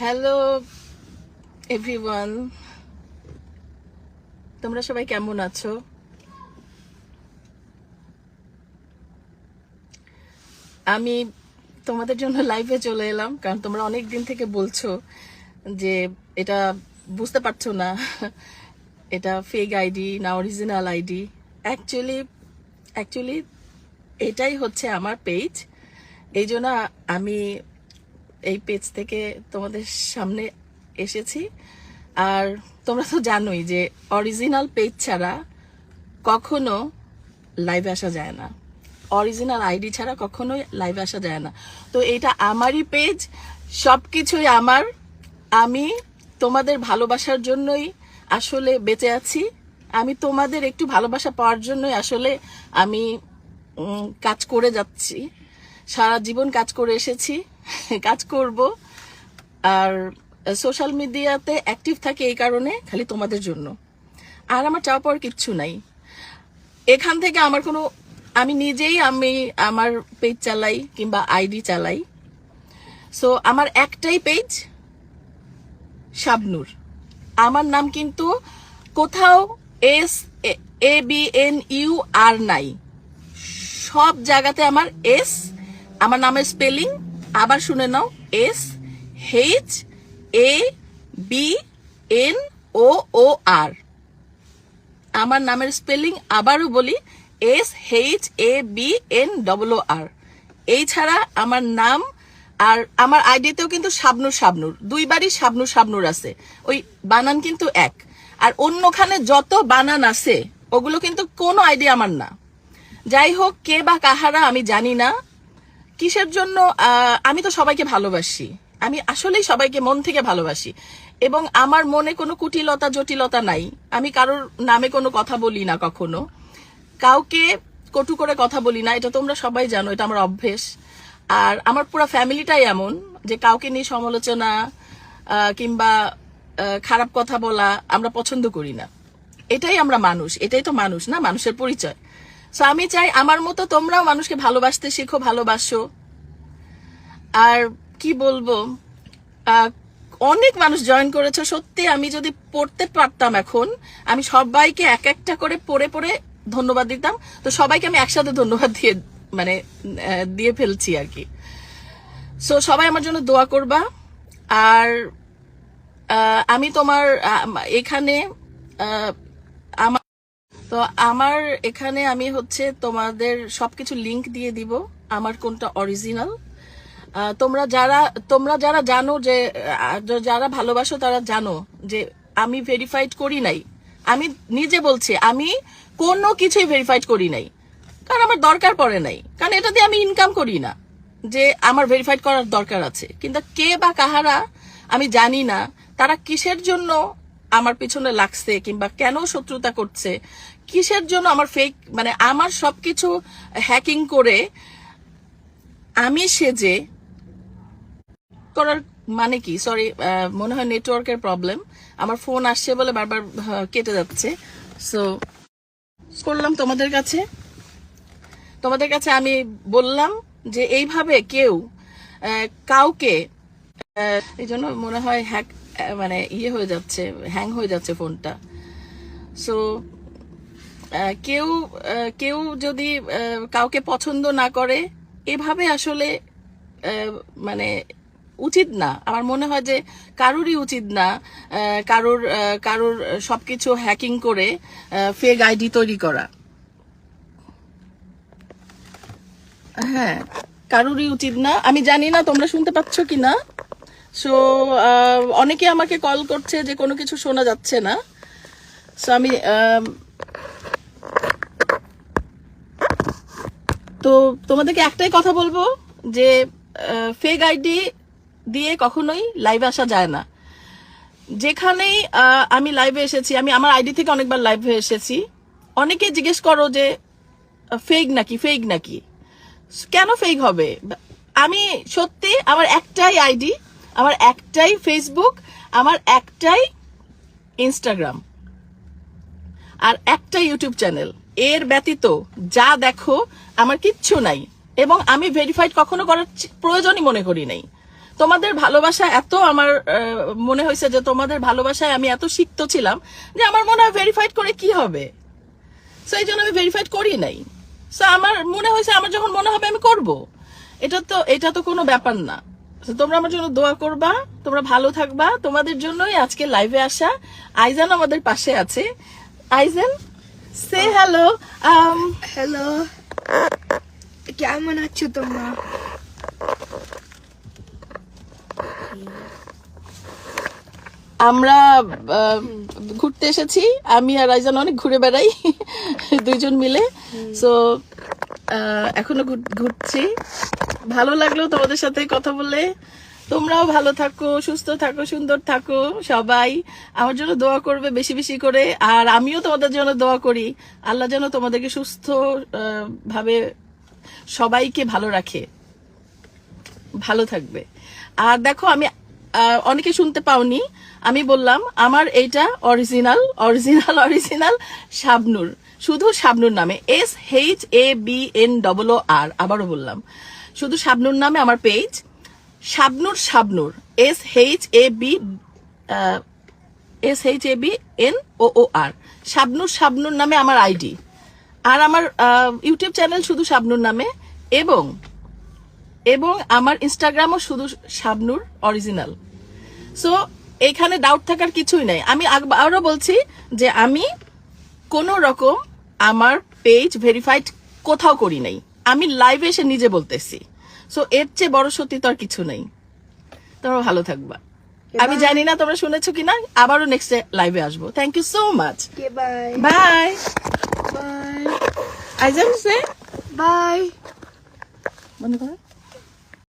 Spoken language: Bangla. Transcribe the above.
হ্যালো এভরিওয়ান, তোমরা সবাই কেমন আছো? আমি তোমাদের জন্য লাইভে চলে এলাম, কারণ তোমরা অনেক দিন থেকে বলছো যে এটা বুঝতে পারছো না এটা ফেক আইডি না অরিজিনাল আইডি। অ্যাকচুয়ালি এটাই হচ্ছে আমার পেজ। এই জন্য আমি এই পেজ থেকে তোমাদের সামনে এসেছি। আর তোমরা তো জানোই যে অরিজিনাল পেজ ছাড়া কখনো লাইভে আসা যায় না, অরিজিনাল আইডি ছাড়া কখনোই লাইভে আসা যায় না। তো এটা আমারই পেজ, সবকিছুই আমার। আমি তোমাদের ভালোবাসার জন্যই আসলে বেঁচে আছি। আমি তোমাদের একটু ভালোবাসা পাওয়ার জন্যই আসলে আমি কাজ করে যাচ্ছি। সারা জীবন কাজ করে এসেছি, কাজ করব। আর সোশ্যাল মিডিয়াতে অ্যাক্টিভ থাকে এই কারণে, খালি তোমাদের জন্য। আর আমার চাওয়া পাওয়ার কিচ্ছু নাই এখান থেকে। আমি নিজেই আমার পেজ চালাই কিংবা আইডি চালাই। সো আমার একটাই পেজ, শাবনূর। আমার নাম কিন্তু কোথাও SABNUR নাই, সব জায়গাতে আমার এস। আমার নামের স্পেলিং আবার শুনে নাও, SHABNOOR। আমার নামের স্পেলিং আবারও বলি, SHABNOOR। এই ছাড়া আমার নাম আর আমার আইডিতেও কিন্তু শাবনূর দুইবারই শাবনূর আছে, ওই বানান কিন্তু এক। আর অন্যখানে যত বানান আছে ওগুলো কিন্তু কোনো আইডি আমার না। যাই হোক, কে বা কাহারা আমি জানি না, কিসের জন্য। আমি তো সবাইকে ভালোবাসি, আমি আসলেই সবাইকে মন থেকে ভালোবাসি, এবং আমার মনে কোনো কুটিলতা জটিলতা নাই। আমি কারোর নামে কোনো কথা বলি না, কখনো কাউকে কটু করে কথা বলি না, এটা তোমরা সবাই জানো, এটা আমার অভ্যেস। আর আমার পুরো ফ্যামিলিটাই এমন যে কাউকে নিয়ে সমালোচনা কিংবা খারাপ কথা বলা আমরা পছন্দ করি না। এটাই আমরা মানুষ, এটাই তো মানুষ না, মানুষের পরিচয়। সো আমি চাই আমার মতো তোমরাও মানুষকে ভালোবাসতে শেখো, ভালোবাসো। আর কি বলবো, অনেক মানুষ জয়েন করেছে। সত্যি আমি যদি পড়তে পারতাম এখন, আমি সবাইকে এক একটা করে পড়ে ধন্যবাদ দিতাম। তো সবাইকে আমি একসাথে ধন্যবাদ দিয়ে ফেলছি আর কি। সো সবাই আমার জন্য দোয়া করবা। আর আমি তোমার এখানে আমার এখানে আমি হচ্ছে তোমাদের সবকিছু লিংক দিয়ে দিব, আমার কোনটা অরিজিনাল। তোমরা যারা জানো, যে যারা ভালোবাসো তারা জানো যে আমি ভেরিফাইড করি নাই। আমি নিজে বলছি, আমি কোনো কিছুই ভেরিফাইড করি নাই, কারণ আমার দরকার পড়ে নাই, কারণ এটা দিয়ে আমি ইনকাম করি না যে আমার ভেরিফাইড করার দরকার আছে। কিন্তু কে বা কাহারা আমি জানি না, তারা কিসের জন্য আমার পিছনে লাগছে কিংবা কেন শত্রুতা করছে, কিসের জন্য আমার ফেক আমার সবকিছু হ্যাকিং করে আমি সেজে করার মানে কি। সরি, মনে হয় নেটওয়ার্কের প্রবলেম, আমার ফোন আসছে বলে বারবার কেটে যাচ্ছে। সো করলাম তোমাদের কাছে আমি বললাম যে এইভাবে কেউ কাউকে, এই জন্য মনে হয় হয়ে যাচ্ছে, হ্যাং হয়ে যাচ্ছে ফোনটা। সো কেউ যদি কাউকে পছন্দ না করে, এভাবে আসলে উচিত না। আমার মনে হয় যে কারোরই উচিত না কারোর সবকিছু হ্যাকিং করে ফেক আইডি তৈরি করা। হ্যাঁ, কারোরই উচিত না। আমি জানি না তোমরা শুনতে পাচ্ছ কিনা। সো অনেকে আমাকে কল করছে যে কোনো কিছু শোনা যাচ্ছে না। সো আমি তো তোমাদেরকে একটাই কথা বলবো যে ফেক আইডি দিয়ে কখনোই লাইভে আসা যায় না। যেখানেই আমি লাইভে এসেছি, আমি আমার আইডি থেকে অনেকবার লাইভে এসেছি, অনেকে জিজ্ঞেস করো যে ফেক নাকি। কেন ফেক হবে? আমি সত্যি, আমার একটাই আইডি, আমার একটাই ফেসবুক, আমার একটাই ইনস্টাগ্রাম, আর একটা ইউটিউব চ্যানেল। এর ব্যতীত যা দেখো আমার কিচ্ছু নাই, এবং আমি ভেরিফাইড কখনো করার প্রয়োজনই মনে করি নাই। তোমাদের ভালোবাসা এত আমার মনে হয়েছে যে তোমাদের ভালোবাসায় আমি এত সিক্ত ছিলাম যে আমার মনে হয় ভেরিফাইড করে কি হবে, সো এই জন্য আমি ভেরিফাইড করি নাই। সো আমার মনে হয়েছে আমার যখন মনে হবে আমি করব, এটা তো কোনো ব্যাপার না। So, তোমরা আমার জন্য দোয়া করবা, তোমরা ভালো থাকবা, তোমাদের জন্যই আজকে লাইভে আসা। আইজান আমাদের পাশে আছে। আইজান, সে হ্যালো। হ্যালো, কেমন আছো তোমরা? আমরা ঘুরতে এসেছি, আমি আর আইজান অনেক ঘুরে বেড়াই দুইজন মিলে। সো এখনো ঘুরছি। ভালো লাগলো তোমাদের সাথে কথা বলে। তোমরাও ভালো থাকো, সুস্থ থাকো, সুন্দর থাকো। সবাই আমার জন্য দোয়া করবে বেশি বেশি করে, আর আমিও তোমাদের জন্য দোয়া করি। আল্লাহ যেন তোমাদেরকে সুস্থ ভাবে সবাইকে ভালো রাখে, ভালো থাকবে। আর দেখো, আমি অনেকে শুনতে পাওনি, আমি বললাম আমার এইটা অরিজিনাল অরিজিনাল অরিজিনাল শাবনূর, শুধু শাবনূর নামে, SHABNOOR। আবারও বললাম, শুধু শাবনূর নামে আমার পেজ, শাবনূর শাবনূর SHABNOOR, শাবনূর শাবনূর নামে আমার আইডি। আর আমার ইউটিউব চ্যানেল শুধু শাবনূর নামে, এবং আমার ইনস্টাগ্রামও শুধু শাবনূর অরিজিনাল। সো এখানে ডাউট থাকার কিছুই নাই। আমি আরো বলছি যে আমি কোন রকম আমার পেজ ভেরিফাইড কোথাও করি নাই, আমি লাইভে এসে নিজে বলতেছি। সো এর চেয়ে বড় সত্যি তো আর কিছু নেই। তোমরা ভালো থাকবা। আমি জানি না তোমরা শুনেছো কিনা, আবারও নেক্সট লাইভে আসবো। Thank you so much. Bye bye bye আইজান, সে বাই। মনে করো।